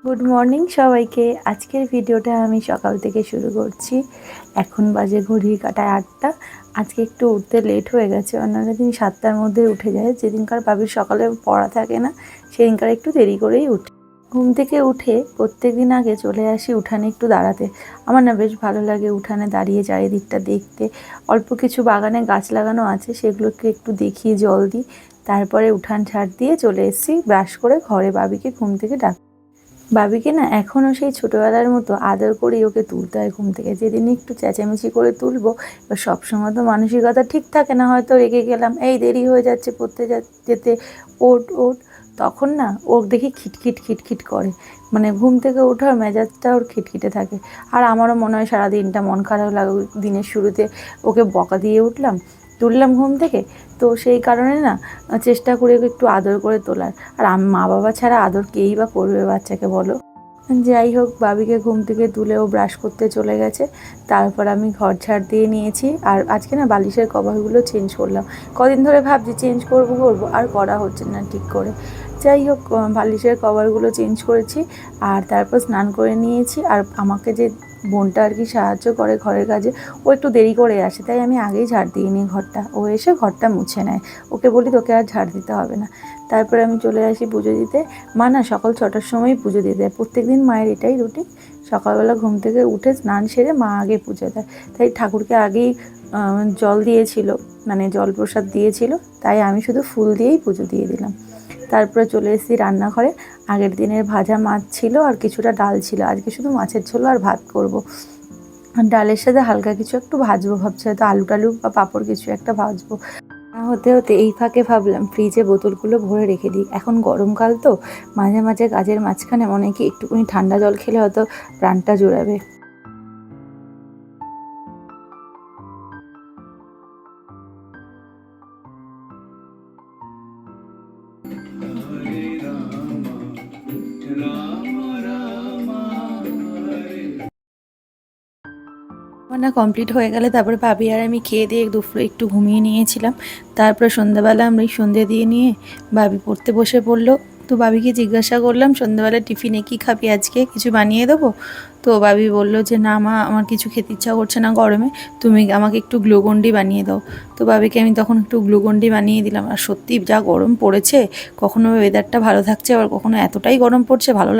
Good morning সবাইকে। আজকের ভিডিওটা আমি সকাল থেকে শুরু করছি। এখন বাজে ঘড়ির কাঁটায় 8টা। আজকে একটু উঠতে লেট হয়ে গেছে। অন্যান্য দিন 7টার মধ্যে উঠে যায়। যেদিনকার বাবির সকালে পড়া থাকে না সেদিনকার একটু দেরি করেই উঠে। ঘুম থেকে উঠে প্রত্যেক দিন আগে চলে আসি উঠানে একটু দাঁড়াতে। আমার না বেশ ভালো লাগে উঠানে দাঁড়িয়ে চারিদিকটা দেখতে। অল্প কিছু বাগানে গাছ লাগানো আছে, সেগুলোকে একটু দেখি, জল দিই। তারপরে উঠান ঝাড় দিয়ে চলে এসেছি ব্রাশ করে ঘরে বাবিকে ঘুম থেকে ডাক। বাবিকে না এখনও সেই ছোটোবেলার মতো আদর করেই ওকে তুলতে হয় ঘুম থেকে। যেদিন একটু চেঁচামেচি করে তুলবো, এবার সবসময় তো মানসিকতা ঠিক থাকে না, হয়তো রেগে গেলাম, এই দেরি হয়ে যাচ্ছে পড়তে যেতে, ওঠ ওঠ, তখন না ওর দেখি খিটখিট খিটখিট করে। মানে ঘুম থেকে ওঠার মেজাজটা ওর খিটখিটে থাকে। আর আমারও মনে হয় সারাদিনটা মন খারাপ লাগে, দিনের শুরুতে ওকে বকা দিয়ে তুললাম ঘুম থেকে। তো সেই কারণে না চেষ্টা করি ওকে একটু আদর করে তোলার। আর মা বাবা ছাড়া আদর কেই বা করবে বাচ্চাকে বলো। যাই হোক, বাবিকে ঘুম থেকে তুলে ও ব্রাশ করতে চলে গেছে। তারপর আমি ঘর ঝাড় দিয়ে নিয়েছি। আর আজকে না বালিশের কভারগুলো চেঞ্জ করলাম। কদিন ধরে ভাবছি চেঞ্জ করবো আর করা হচ্ছে না ঠিক করে। যাই হোক, বালিশের কভারগুলো চেঞ্জ করেছি। আর তারপর স্নান করে নিয়েছি। আর আমাকে যে বোনটা আর কি সাহায্য করে ঘরের কাজে, ও একটু দেরি করে আসে, তাই আমি আগেই ঝাড় দিয়ে নিই ঘরটা। ও এসে ঘরটা মুছে নেয়। ওকে বলি তোকে আর ঝাড় দিতে হবে না। তারপরে আমি চলে আসি পুজো দিতে। মা না সকাল 6টার সময়ই পুজো দিয়ে দেয়। প্রত্যেকদিন মায়ের এটাই রুটিন। সকালবেলা ঘুম থেকে উঠে স্নান সেরে মা আগে পুজো দেয়। তাই ঠাকুরকে আগেই জল দিয়েছিল, মানে জল প্রসাদ দিয়েছিল। তাই আমি শুধু ফুল দিয়েই পুজো দিয়ে দিলাম। তারপরে চলে এসেছি রান্নাঘরে। আগের দিনের ভাজা মাছ ছিল আর কিছুটা ডাল ছিল। আজকে শুধু মাছের ঝোল আর ভাত করব। আর ডালের সাথে হালকা কিছু একটু ভাজবো ভাবছি, হয়তো আলু টালু বা পাঁপড় কিছু একটা ভাজবো। হতে হতে এই ফাঁকে ভাবলাম ফ্রিজে বোতলগুলো ভরে রেখে দিই। এখন গরমকাল তো, মাঝে মাঝে কাজের মাঝখানে মনে কি একটুখানি ঠান্ডা জল খেলে হয়তো প্রাণটা জুড়াবে। রান্না কমপ্লিট হয়ে গেলে তারপরে ভাবি আর আমি খেয়ে দিয়ে দুপুরে একটু ঘুমিয়ে নিয়েছিলাম। তারপরে সন্ধ্যাবেলা আমরা সন্ধ্যে দিয়ে নিয়ে ভাবি পড়তে বসে পড়লো। তো ভাবিকে জিজ্ঞাসা করলাম সন্ধ্যাবেলা টিফিনে কী খাবি, আজকে কিছু বানিয়ে দেবো? তো ভাবি বললো যে না মা, আমার কিছু খেতে ইচ্ছা করছে না গরমে, তুমি আমাকে একটু গ্লুকন্ডি বানিয়ে দাও। তো ভাবিকে আমি তখন একটু গ্লুকন্ডি বানিয়ে দিলাম। আর সত্যি যা গরম পড়েছে, কখনো ওয়েদারটা ভালো থাকছে, আবার কখনো এতটাই গরম পড়ছে, ভালো